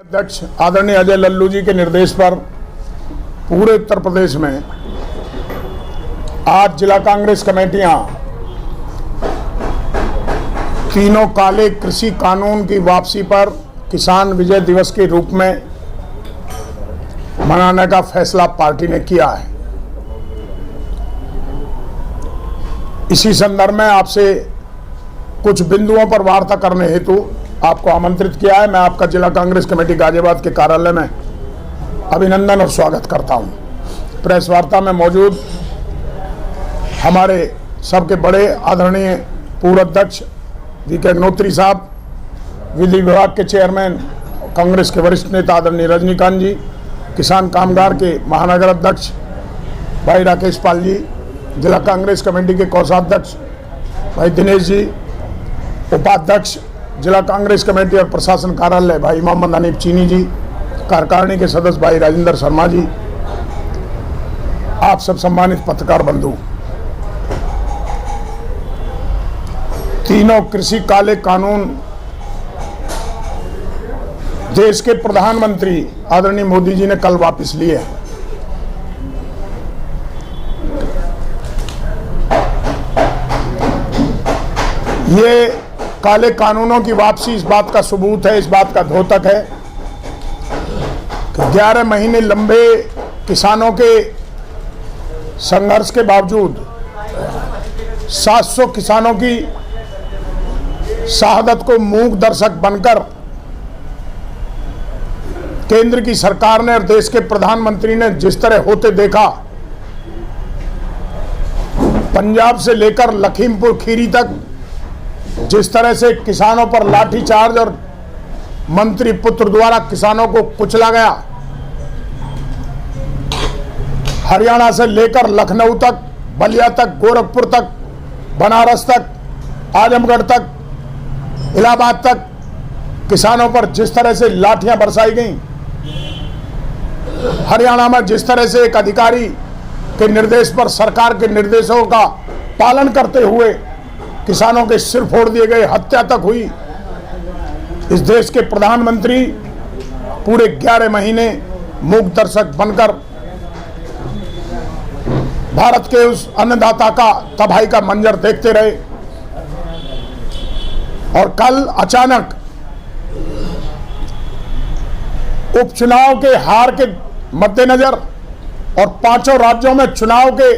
अध्यक्ष आदरणीय अजय लल्लू जी के निर्देश पर पूरे उत्तर प्रदेश में आज जिला कांग्रेस कमेटियां तीनों काले कृषि कानून की वापसी पर किसान विजय दिवस के रूप में मनाने का फैसला पार्टी ने किया है। इसी संदर्भ में आपसे कुछ बिंदुओं पर वार्ता करने हेतु आपको आमंत्रित किया है। मैं आपका जिला कांग्रेस कमेटी गाजियाबाद के कार्यालय में अभिनंदन और स्वागत करता हूं। प्रेस वार्ता में मौजूद हमारे सबके बड़े आदरणीय पूर्व अध्यक्ष वीके अग्नोत्री साहब, विधि विभाग के चेयरमैन कांग्रेस के वरिष्ठ नेता आदरणीय रजनीकांत जी, किसान कामगार के महानगर अध्यक्ष भाई राकेश पाल जी, जिला कांग्रेस कमेटी के कोषाध्यक्ष भाई दिनेश जी, उपाध्यक्ष जिला कांग्रेस कमेटी और प्रशासन कार्यालय भाई मोहम्मद हनीफ चीनी जी, कार्यकारिणी के सदस्य भाई राजेंद्र शर्मा जी, आप सब सम्मानित पत्रकार बंधु, तीनों कृषि काले कानून देश के प्रधानमंत्री आदरणीय मोदी जी ने कल वापस लिए हैं। ये काले कानूनों की वापसी इस बात का सबूत है, इस बात का द्योतक है कि 11 महीने लंबे किसानों के संघर्ष के बावजूद 700 किसानों की शहादत को मूक दर्शक बनकर केंद्र की सरकार ने और देश के प्रधानमंत्री ने जिस तरह होते देखा, पंजाब से लेकर लखीमपुर खीरी तक जिस तरह से किसानों पर लाठीचार्ज और मंत्री पुत्र द्वारा किसानों को कुचला गया, हरियाणा से लेकर लखनऊ तक, बलिया तक, गोरखपुर तक, बनारस तक, आजमगढ़ तक, इलाहाबाद तक किसानों पर जिस तरह से लाठियां बरसाई गईं, हरियाणा में जिस तरह से एक अधिकारी के निर्देश पर सरकार के निर्देशों का पालन करते हुए किसानों के सिर फोड़ दिए गए, हत्या तक हुई, इस देश के प्रधानमंत्री पूरे 11 महीने मूक दर्शक बनकर भारत के उस अन्नदाता का तबाही का मंजर देखते रहे। और कल अचानक उपचुनाव के हार के मद्देनजर और 5 राज्यों में चुनाव के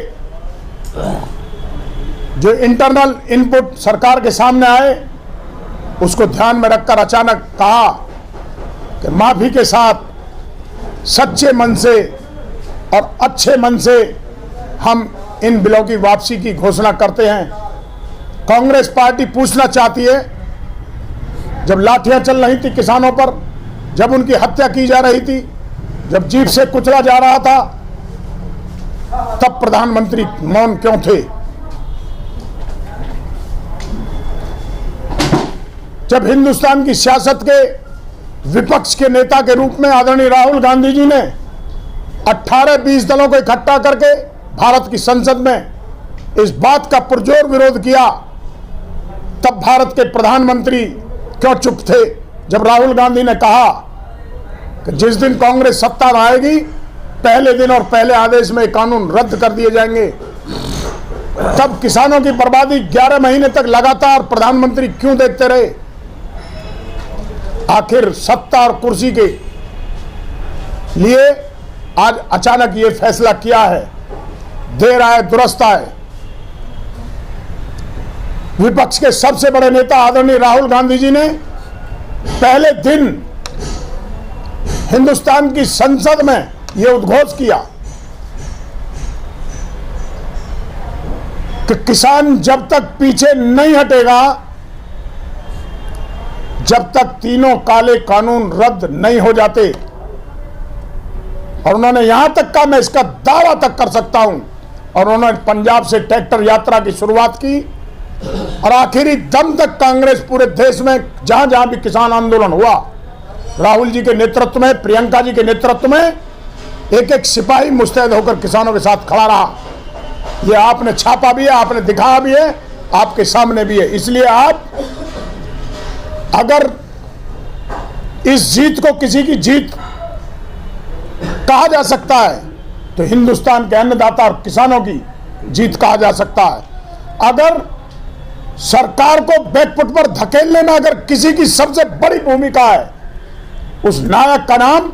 जो इंटरनल इनपुट सरकार के सामने आए, उसको ध्यान में रखकर अचानक कहा कि माफी के साथ सच्चे मन से और अच्छे मन से हम इन बिलों की वापसी की घोषणा करते हैं। कांग्रेस पार्टी पूछना चाहती है, जब लाठियां चल रही थी किसानों पर, जब उनकी हत्या की जा रही थी, जब जीप से कुचला जा रहा था, तब प्रधानमंत्री मौन क्यों थे? जब हिंदुस्तान की सियासत के विपक्ष के नेता के रूप में आदरणीय राहुल गांधी जी ने 18-20 दलों को इकट्ठा करके भारत की संसद में इस बात का पुरजोर विरोध किया, तब भारत के प्रधानमंत्री क्यों चुप थे? जब राहुल गांधी ने कहा कि जिस दिन कांग्रेस सत्ता में आएगी, पहले दिन और पहले आदेश में कानून रद्द कर दिए जाएंगे, तब किसानों की बर्बादी 11 महीने तक लगातार प्रधानमंत्री क्यों देखते रहे? आखिर सत्ता और कुर्सी के लिए आज अचानक ये फैसला किया है। देर आए दुरुस्त आए। विपक्ष के सबसे बड़े नेता आदरणीय राहुल गांधी जी ने पहले दिन हिंदुस्तान की संसद में यह उद्घोष किया कि किसान जब तक पीछे नहीं हटेगा, जब तक तीनों काले कानून रद्द नहीं हो जाते। और उन्होंने यहां तक कहा, मैं इसका दावा तक कर सकता हूं, और उन्होंने पंजाब से ट्रैक्टर यात्रा की शुरुआत की और आखिरी दम तक कांग्रेस पूरे देश में जहां जहां भी किसान आंदोलन हुआ, राहुल जी के नेतृत्व में, प्रियंका जी के नेतृत्व में एक एक सिपाही मुस्तैद होकर किसानों के साथ खड़ा रहा। ये आपने छापा भी है, आपने दिखाया भी है, आपके सामने भी है। इसलिए आप अगर इस जीत को किसी की जीत कहा जा सकता है तो हिंदुस्तान के अन्नदाता और किसानों की जीत कहा जा सकता है। अगर सरकार को बैकफुट पर धकेलने में अगर किसी की सबसे बड़ी भूमिका है, उस नायक का नाम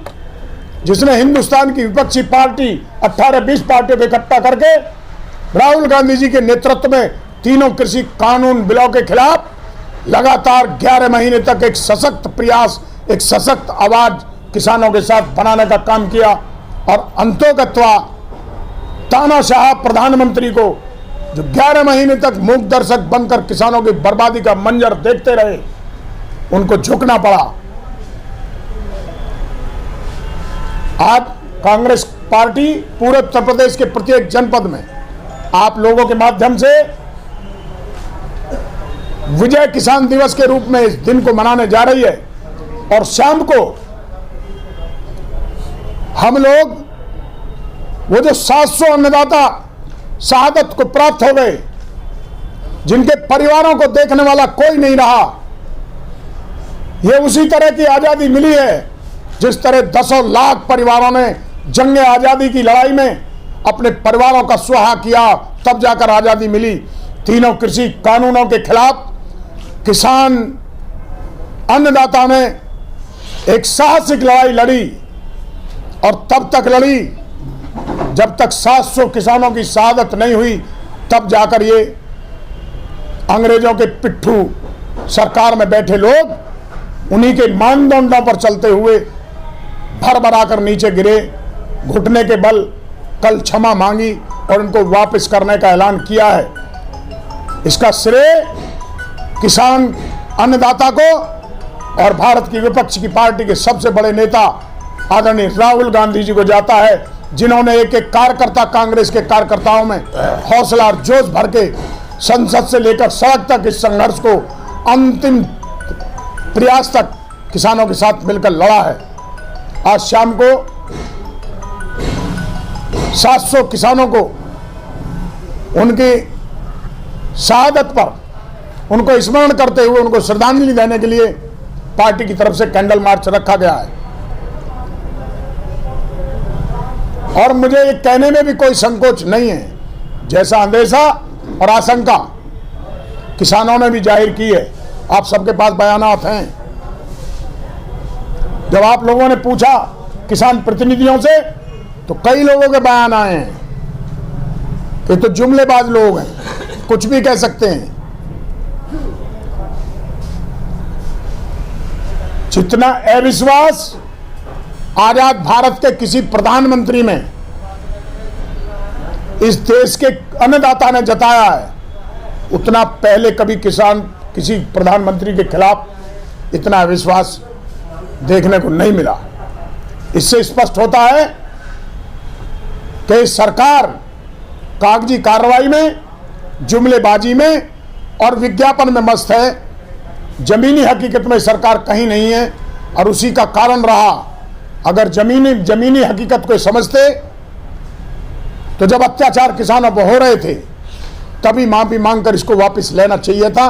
जिसने हिंदुस्तान की विपक्षी पार्टी 18-20 पार्टियों को इकट्ठा करके राहुल गांधी जी के नेतृत्व में तीनों कृषि कानून बिलों के खिलाफ लगातार 11 महीने तक एक सशक्त प्रयास, एक सशक्त आवाज किसानों के साथ बनाने का काम किया और अंतोगत्वा तानाशाह प्रधानमंत्री को जो 11 महीने तक मूक दर्शक बनकर किसानों की बर्बादी का मंजर देखते रहे, उनको झुकना पड़ा। आज कांग्रेस पार्टी पूरे उत्तर प्रदेश के प्रत्येक जनपद में आप लोगों के माध्यम से विजय किसान दिवस के रूप में इस दिन को मनाने जा रही है और शाम को हम लोग वो जो 700 अन्नदाता शहादत को प्राप्त हो गए, जिनके परिवारों को देखने वाला कोई नहीं रहा, ये उसी तरह की आजादी मिली है जिस तरह दसों लाख परिवारों ने जंग आजादी की लड़ाई में अपने परिवारों का सुहा किया, तब जाकर आजादी मिली। तीनों कृषि कानूनों के खिलाफ किसान अन्नदाता ने एक साहसिक लड़ाई लड़ी और तब तक लड़ी जब तक 700 किसानों की शहादत नहीं हुई, तब जाकर ये अंग्रेजों के पिट्ठू सरकार में बैठे लोग उन्हीं के मानदंडों पर चलते हुए भर भराकर नीचे गिरे, घुटने के बल कल क्षमा मांगी और उनको वापस करने का ऐलान किया है। इसका श्रेय किसान अन्नदाता को और भारत की विपक्ष की पार्टी के सबसे बड़े नेता आदरणीय राहुल गांधी जी को जाता है, जिन्होंने एक एक कार्यकर्ता, कांग्रेस के कार्यकर्ताओं में हौसला और जोश भर के संसद से लेकर सड़क तक इस संघर्ष को अंतिम प्रयास तक किसानों के साथ मिलकर लड़ा है। आज शाम को 700 किसानों को उनकी शहादत पर उनको स्मरण करते हुए उनको श्रद्धांजलि देने के लिए पार्टी की तरफ से कैंडल मार्च रखा गया है। और मुझे ये कहने में भी कोई संकोच नहीं है, जैसा अंदेशा और आशंका किसानों ने भी जाहिर की है, आप सबके पास बयानात हैं। जब आप लोगों ने पूछा किसान प्रतिनिधियों से तो कई लोगों के बयान आए हैं कि तो जुमलेबाज लोग हैं, कुछ भी कह सकते हैं। जितना अविश्वास आजाद भारत के किसी प्रधानमंत्री में इस देश के अन्नदाता ने जताया है, उतना पहले कभी किसान किसी प्रधानमंत्री के खिलाफ इतना अविश्वास देखने को नहीं मिला। इससे स्पष्ट होता है कि सरकार कागजी कार्रवाई में, जुमलेबाजी में और विज्ञापन में मस्त है। जमीनी हकीकत में सरकार कहीं नहीं है और उसी का कारण रहा। अगर जमीनी हकीकत को समझते तो जब अत्याचार किसानों पर हो रहे थे तभी माफी मांगकर इसको वापस लेना चाहिए था,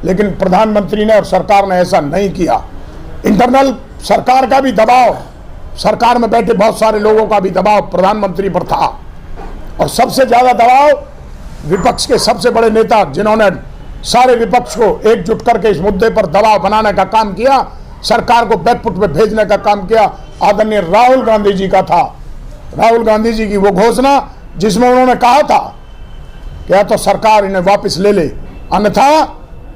लेकिन प्रधानमंत्री ने और सरकार ने ऐसा नहीं किया। इंटरनल सरकार का भी दबाव, सरकार में बैठे बहुत सारे लोगों का भी दबाव प्रधानमंत्री पर था और सबसे ज्यादा दबाव विपक्ष के सबसे बड़े नेता, जिन्होंने सारे विपक्ष को एकजुट करके इस मुद्दे पर दबाव बनाने का काम किया, सरकार को बैकफुट पे भेजने का काम किया, आदरणीय राहुल गांधी जी का था। राहुल गांधी जी की वो घोषणा जिसमें उन्होंने कहा था कि या तो सरकार इन्हें वापस ले ले, अन्यथा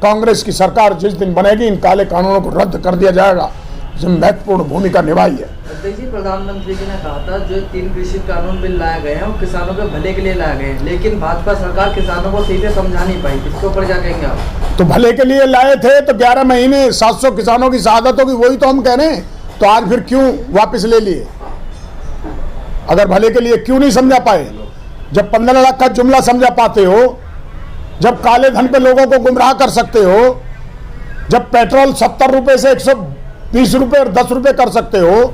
कांग्रेस की सरकार जिस दिन बनेगी इन काले कानूनों को रद्द कर दिया जाएगा। इसमें महत्वपूर्ण भूमिका निभाई है। देखिए, प्रधानमंत्री जी ने कहा था जो 3 कृषि कानून बिल लाए गए हैं वो किसानों के भले के लिए लाए गए हैं, लेकिन भाजपा सरकार किसानों को सीधे समझा नहीं पाई। इसके ऊपर क्या कहेंगे आप? तो भले के लिए लाए थे तो 11 महीने 700 किसानों की शहादत होगी, वही तो हम कह रहे हैं। तो आज फिर क्यों वापस ले लिए? अगर भले के लिए क्यों नहीं समझा पाए? जब 15 लाख का जुमला समझा पाते हो, जब काले धन पे लोगों को गुमराह कर सकते हो, जब पेट्रोल 70 रुपए से 120 रुपए और 10 रुपए कर सकते हो,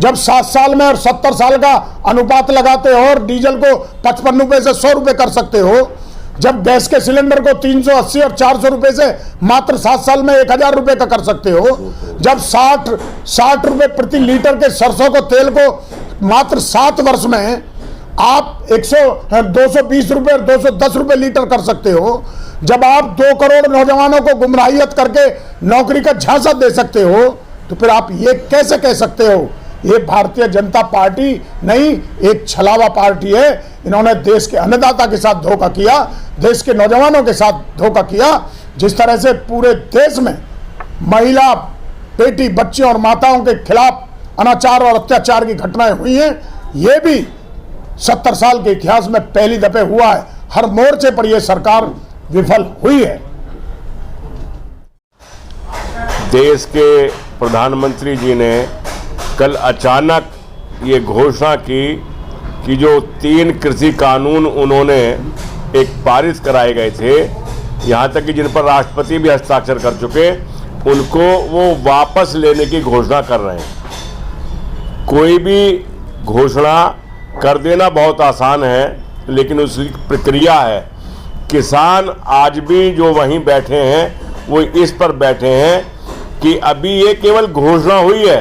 जब 7 साल में और 70 साल का अनुपात लगाते हो और डीजल को 55 रुपए से 100 रुपए कर सकते हो, जब गैस के सिलेंडर को 380 और 400 रुपए से मात्र 7 साल में 1000 रुपए का कर सकते हो, जब 60 रुपए प्रति लीटर के सरसों को तेल को मात्र 7 वर्ष में आप 220 रुपए और 210 रुपए लीटर कर सकते हो, जब आप 2 करोड़ नौजवानों को गुमराहियत करके नौकरी का झांसा दे सकते हो, तो फिर आप ये कैसे कह सकते हो ये भारतीय जनता पार्टी नहीं, एक छलावा पार्टी है। इन्होंने देश के अन्नदाता के साथ धोखा किया, देश के नौजवानों के साथ धोखा किया। जिस तरह से पूरे देश में महिला, बेटी, बच्चियों और माताओं के खिलाफ अनाचार और अत्याचार की घटनाएं हुई हैं, ये भी 70 साल के इतिहास में पहली दफे हुआ है। हर मोर्चे पर यह सरकार विफल हुई है। देश के प्रधानमंत्री जी ने कल अचानक ये घोषणा की कि जो 3 कृषि कानून उन्होंने एक पारित कराए गए थे, यहाँ तक कि जिन पर राष्ट्रपति भी हस्ताक्षर कर चुके, उनको वो वापस लेने की घोषणा कर रहे हैं। कोई भी घोषणा कर देना बहुत आसान है, लेकिन उसकी प्रक्रिया है। किसान आज भी जो वहीं बैठे हैं वो इस पर बैठे हैं कि अभी ये केवल घोषणा हुई है,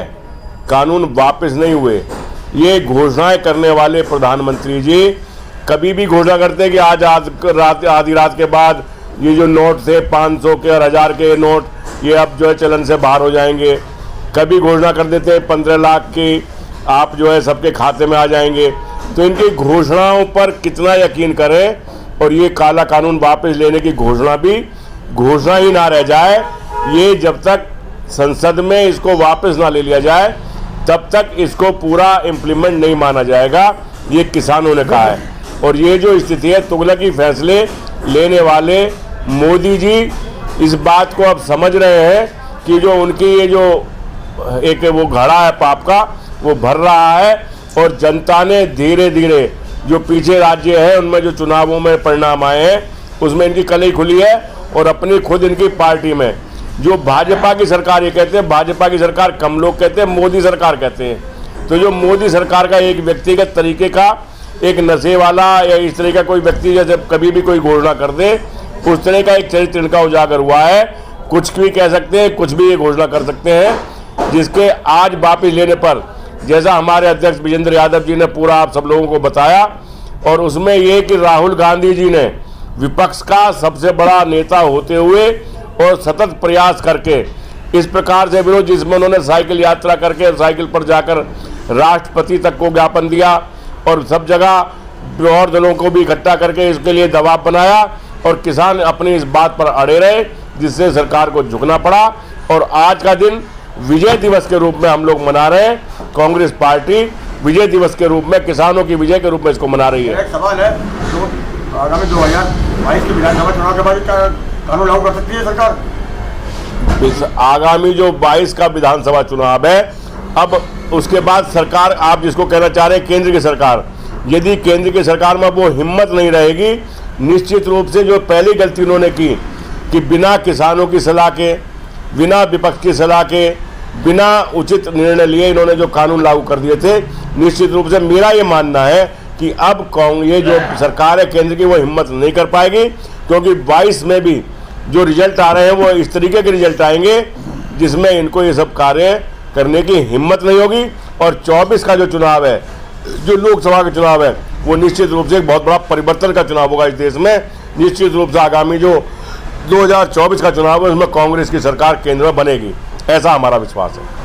कानून वापस नहीं हुए। ये घोषणाएं करने वाले प्रधानमंत्री जी कभी भी घोषणा करते हैं कि आज आधी रात के बाद ये जो नोट थे 500 के और 1000 के नोट, ये अब जो है चलन से बाहर हो जाएंगे। कभी घोषणा कर देते हैं 15 लाख की आप जो है सबके खाते में आ जाएंगे। तो इनकी घोषणाओं पर कितना यकीन करें, और ये काला कानून वापस लेने की घोषणा भी घोषणा ही ना रह जाए। ये जब तक संसद में इसको वापस ना ले लिया जाए तब तक इसको पूरा इम्प्लीमेंट नहीं माना जाएगा, ये किसानों ने कहा है। और ये जो स्थिति है, तुगलकी फैसले लेने वाले मोदी जी इस बात को अब समझ रहे हैं कि जो उनकी ये जो एक वो घड़ा है पाप का, वो भर रहा है। और जनता ने धीरे धीरे जो पीछे राज्य है उनमें जो चुनावों में परिणाम आए हैं उसमें इनकी कली खुली है। और अपनी खुद इनकी पार्टी में जो भाजपा की सरकार, ये कहते हैं भाजपा की सरकार, कम लोग कहते हैं मोदी सरकार कहते हैं। तो जो मोदी सरकार का एक व्यक्तिगत तरीके का, एक नशे वाला या इस तरह का कोई व्यक्ति जैसे कभी भी कोई घोषणा कर दे, उस तरह का एक चरित्र इनका उजागर हुआ है। कुछ भी कह सकते हैं, कुछ भी ये घोषणा कर सकते हैं, जिसके आज वापस लेने पर, जैसा हमारे अध्यक्ष विजेंद्र यादव जी ने पूरा आप सब लोगों को बताया, और उसमें ये कि राहुल गांधी जी ने विपक्ष का सबसे बड़ा नेता होते हुए और सतत प्रयास करके इस प्रकार से विरोध, जिसमें उन्होंने साइकिल यात्रा करके साइकिल पर जाकर राष्ट्रपति तक को ज्ञापन दिया और सब जगह और दलों को भी इकट्ठा करके इसके लिए दबाव बनाया, और किसान अपनी इस बात पर अड़े रहे, जिससे सरकार को झुकना पड़ा। और आज का दिन विजय दिवस के रूप में हम लोग मना रहे हैं। कांग्रेस पार्टी विजय दिवस के रूप में, किसानों की विजय के रूप में इसको मना रही है। एक सवाल है, तो आगामी 2022 के विधानसभा चुनाव के बाद कानून लागू कर सकती है सरकार? इस आगामी जो 22 का विधानसभा चुनाव है, अब उसके बाद सरकार, आप जिसको कहना चाह रहे हैं केंद्र की सरकार, यदि केंद्र की सरकार में वो हिम्मत नहीं रहेगी, निश्चित रूप से जो पहली गलती उन्होंने की कि बिना किसानों की सलाह के, बिना विपक्ष की सलाह के, बिना उचित निर्णय लिए इन्होंने जो कानून लागू कर दिए थे, निश्चित रूप से मेरा ये मानना है कि अब ये जो सरकार है केंद्र की, वो हिम्मत नहीं कर पाएगी, क्योंकि 22 में भी जो रिजल्ट आ रहे हैं वो इस तरीके के रिजल्ट आएंगे जिसमें इनको ये सब कार्य करने की हिम्मत नहीं होगी। और 24 का जो चुनाव है, जो लोकसभा का चुनाव है, वो निश्चित रूप से एक बहुत बड़ा परिवर्तन का चुनाव होगा इस देश में। निश्चित रूप से आगामी जो 2024 का चुनाव है उसमें कांग्रेस की सरकार केंद्र में बनेगी, ऐसा हमारा विश्वास है।